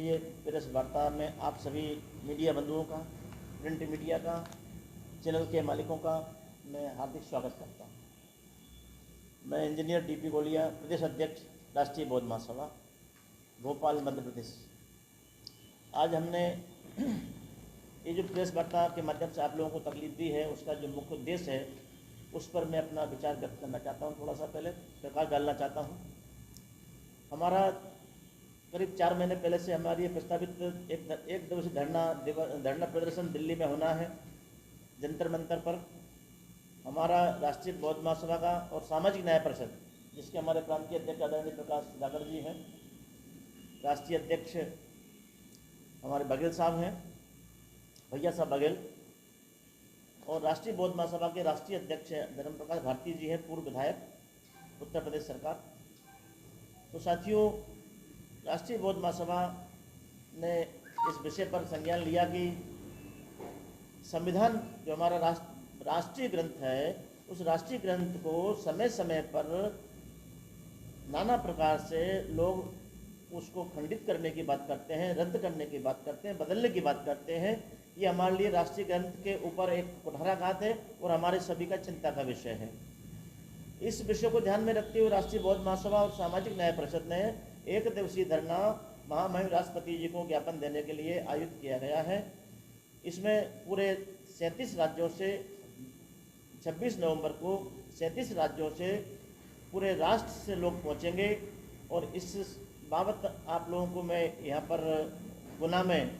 अंतर्राष्ट्रीय प्रेस वार्ता में आप सभी मीडिया बंधुओं का, प्रिंट मीडिया का, चैनल के मालिकों का मैं हार्दिक स्वागत करता हूं। मैं इंजीनियर डीपी गोलिया, प्रदेश अध्यक्ष राष्ट्रीय बौद्ध महासभा, भोपाल, मध्य प्रदेश। आज हमने ये जो प्रेस वार्ता के माध्यम से आप लोगों को तकलीफ दी है, उसका जो मुख्य उद्देश्य है उस पर मैं अपना विचार व्यक्त करना चाहता हूँ। थोड़ा सा पहले प्रकाश डालना चाहता हूँ। हमारा करीब 4 महीने पहले से हमारी प्रस्तावित एक दिवसीय धरना प्रदर्शन दिल्ली में होना है, जंतर मंतर पर। हमारा राष्ट्रीय बौद्ध महासभा का और सामाजिक न्याय परिषद, जिसके हमारे प्रांतीय अध्यक्ष आदरणीय प्रकाश सुधाकर जी हैं, राष्ट्रीय अध्यक्ष हमारे बघेल साहब हैं, भैया साहब बघेल, और राष्ट्रीय बौद्ध महासभा के राष्ट्रीय अध्यक्ष धर्म प्रकाश भारती जी हैं, पूर्व विधायक, उत्तर प्रदेश सरकार। तो साथियों, राष्ट्रीय बौद्ध महासभा ने इस विषय पर संज्ञान लिया कि संविधान जो हमारा राष्ट्रीय ग्रंथ है, उस राष्ट्रीय ग्रंथ को समय समय पर नाना प्रकार से लोग उसको खंडित करने की बात करते हैं, रद्द करने की बात करते हैं, बदलने की बात करते हैं। ये हमारे लिए राष्ट्रीय ग्रंथ के ऊपर एक कुठाराघात है और हमारे सभी का चिंता का विषय है। इस विषय को ध्यान में रखते हुए राष्ट्रीय बौद्ध महासभा और सामाजिक न्याय परिषद ने एक दिवसीय धरना महामहिम राष्ट्रपति जी को ज्ञापन देने के लिए आयोजित किया गया है। इसमें पूरे 37 राज्यों से 26 नवंबर को 37 राज्यों से पूरे राष्ट्र से लोग पहुंचेंगे और इस बाबत आप लोगों को मैं यहाँ पर गुना में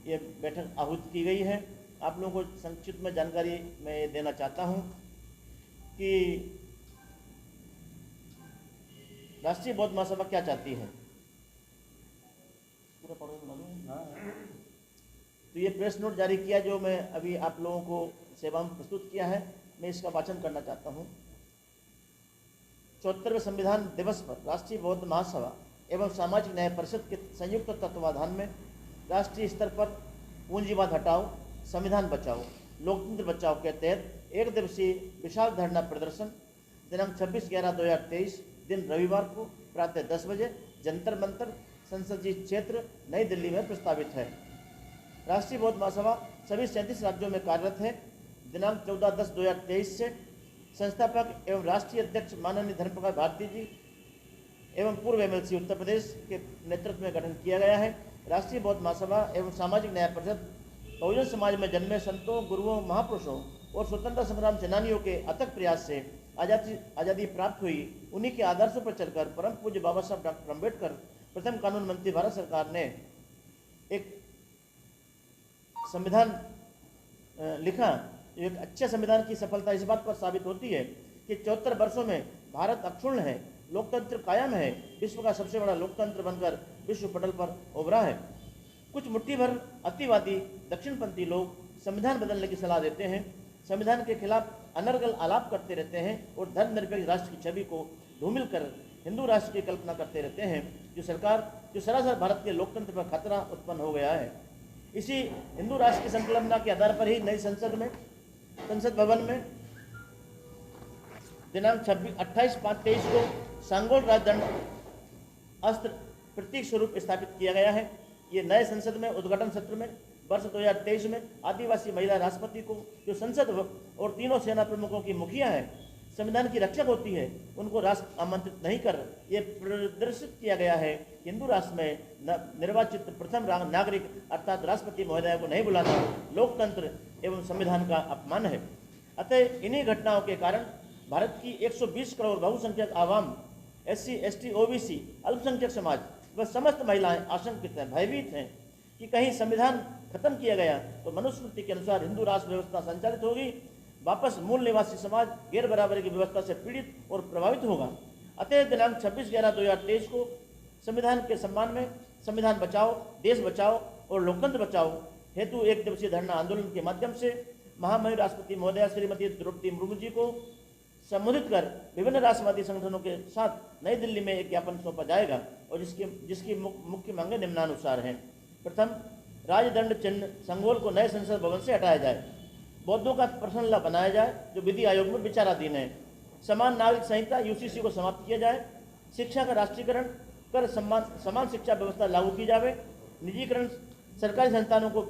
ये बैठक आहूत की गई है। आप लोगों को संक्षिप्त में जानकारी मैं देना चाहता हूँ कि राष्ट्रीय बौद्ध महासभा क्या चाहती है। पूरा पढ़ो। तो ये प्रेस नोट जारी किया जो मैं अभी आप लोगों को सेवा में प्रस्तुत किया है, मैं इसका वाचन करना चाहता हूँ। 74वें संविधान दिवस पर राष्ट्रीय बौद्ध महासभा एवं सामाजिक न्याय परिषद के संयुक्त तत्वाधान में राष्ट्रीय स्तर पर पूंजीवाद हटाओ, संविधान बचाओ, लोकतंत्र बचाओ के तहत एक दिवसीय विशाल धरना प्रदर्शन दिनांक 26/11/2023 दिन रविवार को प्रातः 10 बजे जंतर मंतर संसदीय क्षेत्र नई दिल्ली में प्रस्तावित है। राष्ट्रीय बौद्ध महासभा सभी 37 राज्यों में कार्यरत है। दिनांक 14/10/2023 से संस्थापक एवं राष्ट्रीय अध्यक्ष माननीय धर्म प्रकाश भारती जी एवं पूर्व MLC उत्तर प्रदेश के नेतृत्व में गठन किया गया है। राष्ट्रीय बौद्ध महासभा एवं सामाजिक न्याय परिषद बहुजन समाज में जन्मे संतों, गुरुओं, महापुरुषों और स्वतंत्रता संग्राम सेनानियों के अथक प्रयास से आज़ादी प्राप्त हुई। उन्हीं के आदर्शों पर चलकर परम पूज्य बाबा साहब डॉक्टर अम्बेडकर, प्रथम कानून मंत्री भारत सरकार ने एक संविधान लिखा। एक अच्छे संविधान की सफलता इस बात पर साबित होती है कि 74 वर्षों में भारत अक्षुण्ण है, लोकतंत्र कायम है, विश्व का सबसे बड़ा लोकतंत्र बनकर विश्व पटल पर उभरा है। कुछ मुट्ठी भर अतिवादी दक्षिणपंथी लोग संविधान बदलने की सलाह देते हैं, संविधान के खिलाफ अनर्गल आलाप करते रहते हैं और धर्मनिरपेक्ष राष्ट्र की छवि को धूमिल कर हिंदू राष्ट्र की कल्पना करते रहते हैं, जो सरासर भारत के लोकतंत्र पर खतरा उत्पन्न हो गया है। इसी हिंदू राष्ट्र की संकल्पना के आधार पर ही नई संसद भवन में दिनांक 28/5/23 को सांगोल राजदंड अस्त्र प्रतीक स्वरूप स्थापित किया गया है। ये नए संसद में उद्घाटन सत्र में वर्ष 2023 में आदिवासी महिला राष्ट्रपति को, जो संसद और तीनों सेना प्रमुखों की मुखिया है, संविधान की रक्षक होती है, उनको राष्ट्र आमंत्रित नहीं कर ये प्रदर्शित किया गया है। हिंदू राष्ट्र में निर्वाचित प्रथम नागरिक अर्थात राष्ट्रपति महोदय को नहीं बुलाना लोकतंत्र एवं संविधान का अपमान है। अतः इन्हीं घटनाओं के कारण भारत की 120 करोड़ बहुसंख्यक आवाम, SC, ST, OBC, अल्पसंख्यक समाज व समस्त महिलाएं आशंकित हैं, भयभीत हैं कि कहीं संविधान खत्म किया गया तो मनुस्मृति के अनुसार हिंदू राष्ट्र व्यवस्था संचालित होगी, वापस मूल निवासी समाज गैर बराबरी की व्यवस्था से पीड़ित और प्रभावित होगा। अतः दिनांक 26/11/2023 को संविधान के सम्मान में संविधान बचाओ, देश बचाओ और लोकतंत्र बचाओ हेतु एक दिवसीय धरना आंदोलन के माध्यम से महामहिम राष्ट्रपति महोदया श्रीमती द्रौपदी मुर्मू जी को संबोधित कर विभिन्न राष्ट्रवादी संगठनों के साथ नई दिल्ली में एक ज्ञापन सौंपा जाएगा और जिसकी मुख्य मांगे निम्नानुसार हैं। प्रथम, राजदंड चिन्ह संगोल को नए संसद भवन से हटाया जाए। बौद्धों का पर्सनल लॉ बनाया जाए जो विधि आयोग में विचाराधीन है। समान नागरिक संहिता UCC को समाप्त किया जाए। शिक्षा का राष्ट्रीयकरण कर समान शिक्षा व्यवस्था लागू की जाए। निजीकरण, सरकारी संस्थानों को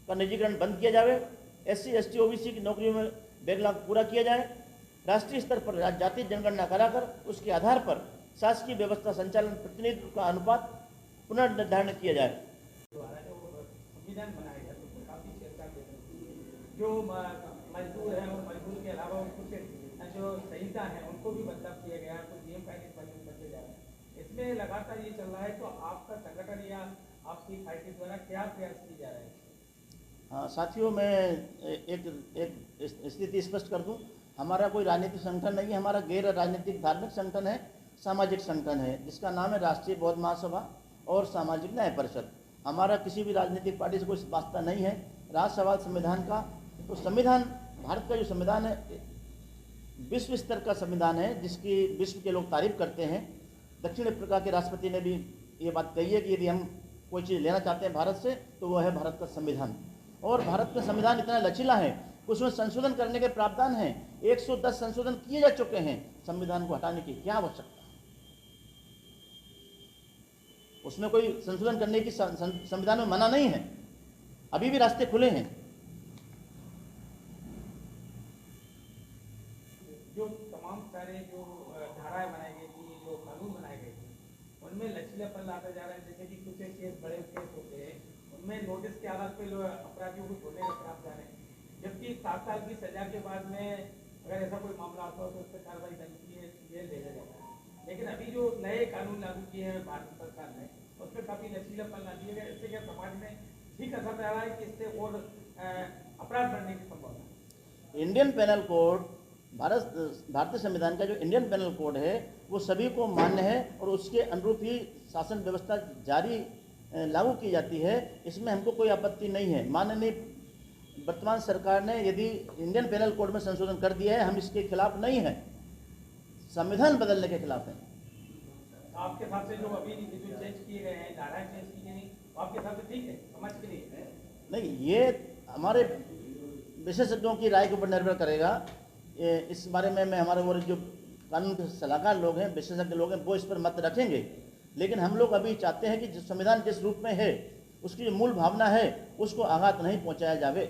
का निजीकरण बंद किया जाए, SC ST OBC की नौकरियों में बैकलॉग पूरा किया जाए, राष्ट्रीय स्तर पर जातीय जनगणना कराकर उसके आधार पर शासकीय व्यवस्था संचालन प्रतिनिधित्व का अनुपात पुनर्निर्धारण किया जाए। संविधान बनाएगा तो काफी चर्चा जो मजदूर है और मजदूर के अलावा कुछ जो संहिता है उनको भी बदलाव किया गया, कुछ नियम कायदे बदले जा रहे हैं। इसमें लगातार ये चल रहा है, तो आपका संगठन या आपकी पार्टी द्वारा क्या प्रयास किए जा रहे हैं? हाँ साथियों, मैं एक स्थिति स्पष्ट कर दूं, हमारा कोई राजनीतिक संगठन नहीं है, हमारा गैर राजनीतिक धार्मिक संगठन है, सामाजिक संगठन है, जिसका नाम है राष्ट्रीय बौद्ध महासभा और सामाजिक न्याय परिषद। हमारा किसी भी राजनीतिक पार्टी से कोई वास्ता नहीं है। रहा सवाल संविधान का, तो संविधान, भारत का जो संविधान है विश्व स्तर का संविधान है, जिसकी विश्व के लोग तारीफ करते हैं। दक्षिण अफ्रीका के राष्ट्रपति ने भी ये बात कही है कि यदि हम कोई चीज़ लेना चाहते हैं भारत से तो वो है भारत का संविधान। और भारत का संविधान इतना लचीला है, उसमें संशोधन करने के प्रावधान हैं। 110 संशोधन किए जा चुके हैं। संविधान को हटाने की क्या आवश्यकता, उसमें कोई संशोधन करने की संविधान में मना नहीं है, अभी भी रास्ते खुले हैं। जो तमाम सारे जो धाराएं बनाई गई थी, जो कानून बनाए गए थे, उनमें लचीलापन लाता जा रहा है। जैसे कि कुछ केस, बड़े केस होते हैं, उनमें नोटिस के आधार पर लोग अपराधियों को छोड़ने का प्रावधान है, जबकि 7 साल की सजा के बाद में अगर ऐसा कोई मामला आता हो तो उस पर कार्रवाई बनती है, जेल भेजा जाता है। लेकिन अभी जो नए कानून लागू किए हैं भारत सरकार ने, उस पर काफी लचीलापन ला दिया गया। इससे क्या समाज में ठीक असर रहा है कि इससे और अपराध बढ़ने की संभावना? इंडियन पेनल कोड, भारतीय संविधान का जो इंडियन पेनल कोड है वो सभी को मान्य है और उसके अनुरूप ही शासन व्यवस्था जारी लागू की जाती है। इसमें हमको कोई आपत्ति नहीं है। माननीय वर्तमान सरकार ने यदि इंडियन पेनल कोड में संशोधन कर दिया है, हम इसके खिलाफ नहीं हैं, संविधान बदलने के खिलाफ हैं। आपके हिसाब से जो अभी जो चेंज किए गए हैं, धाराएं चेंज की गई, आपके हिसाब से ठीक है, समझ के लिए? नहीं, ये हमारे विशेषज्ञों की राय के ऊपर निर्भर करेगा। इस बारे में मैं, हमारे वो जो कानून के सलाहकार लोग हैं, विशेषज्ञ लोग हैं, वो इस पर मत रखेंगे। लेकिन हम लोग अभी चाहते हैं कि जो संविधान जिस रूप में है, उसकी जो मूल भावना है उसको आघात नहीं पहुंचाया जावे।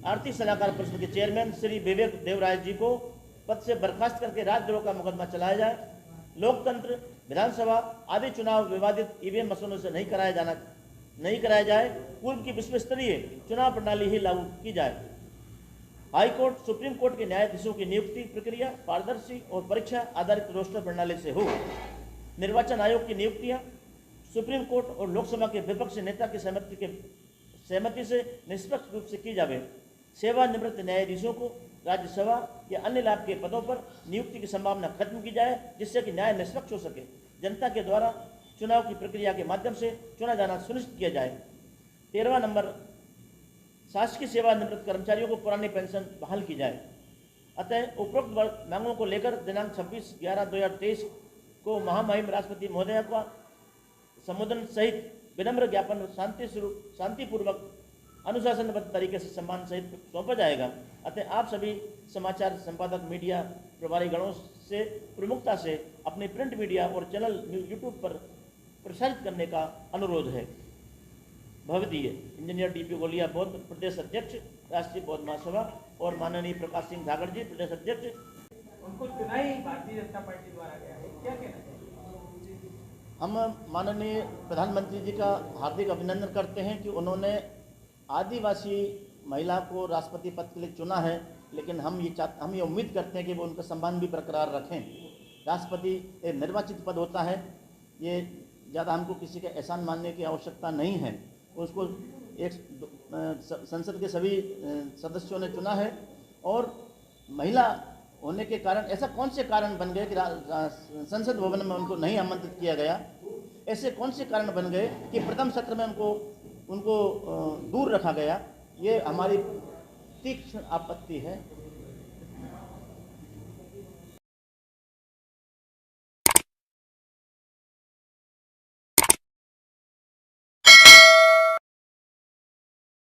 आर्थिक सलाहकार परिषद के चेयरमैन श्री विवेक देवराय जी को पद से बर्खास्त करके राजद्रोह का मुकदमा चलाया जाए। लोकतंत्र, विधानसभा आदि चुनाव विवादित ईवीएम मशीनों से नहीं कराया जाए। पूर्व की विश्व स्तरीय चुनाव प्रणाली ही लागू की जाए। हाईकोर्ट, सुप्रीम कोर्ट के न्यायाधीशों की नियुक्ति प्रक्रिया पारदर्शी और परीक्षा आधारित रोस्टर प्रणाली से हो। निर्वाचन आयोग की नियुक्तियां सुप्रीम कोर्ट और लोकसभा के विपक्ष नेता की सहमति से निष्पक्ष रूप से की जाए। सेवानिवृत्त न्यायाधीशों को राज्यसभा या अन्य लाभ के पदों पर नियुक्ति की संभावना खत्म की जाए, जिससे कि न्याय निष्पक्ष हो सके। जनता के द्वारा चुनाव की प्रक्रिया के माध्यम से चुना जाना सुनिश्चित किया जाए। 13वां नंबर, शासकीय सेवानिवृत्त कर्मचारियों को पुरानी पेंशन बहाल की जाए। अतः उपरोक्त मांगों को लेकर दिनांक 26/11/2023 को महामहिम राष्ट्रपति महोदय का संबोधन सहित विनम्र ज्ञापन शांतिपूर्वक अनुशासनबद्ध तरीके से सम्मान सहित सौंपा जाएगा। अतः आप सभी समाचार संपादक, मीडिया प्रभारी गणों से प्रमुखता से अपने प्रिंट मीडिया और चैनल यूट्यूब पर प्रसारित करने का अनुरोध है। भवदीय इंजीनियर DP गोलिया बौद्ध, प्रदेश अध्यक्ष राष्ट्रीय बौद्ध महासभा, और माननीय प्रकाश सिंह धागड़ जी, प्रदेश अध्यक्ष। उनको चुनाई भारतीय जनता पार्टी द्वारा गया है, क्या कहना चाहिए? हम माननीय प्रधानमंत्री जी का हार्दिक अभिनंदन करते हैं कि उन्होंने आदिवासी महिला को राष्ट्रपति पद के लिए चुना है। लेकिन हम ये उम्मीद करते हैं कि वो उनका सम्मान भी बरकरार रखें। राष्ट्रपति एक निर्वाचित पद होता है, ये ज़्यादा हमको किसी का एहसान मानने की आवश्यकता नहीं है। उसको एक संसद के सभी सदस्यों ने चुना है, और महिला होने के कारण ऐसा कौन से कारण बन गए कि संसद भवन में उनको नहीं आमंत्रित किया गया? ऐसे कौन से कारण बन गए कि प्रथम सत्र में उनको दूर रखा गया? ये हमारी तीक्ष्ण आपत्ति है।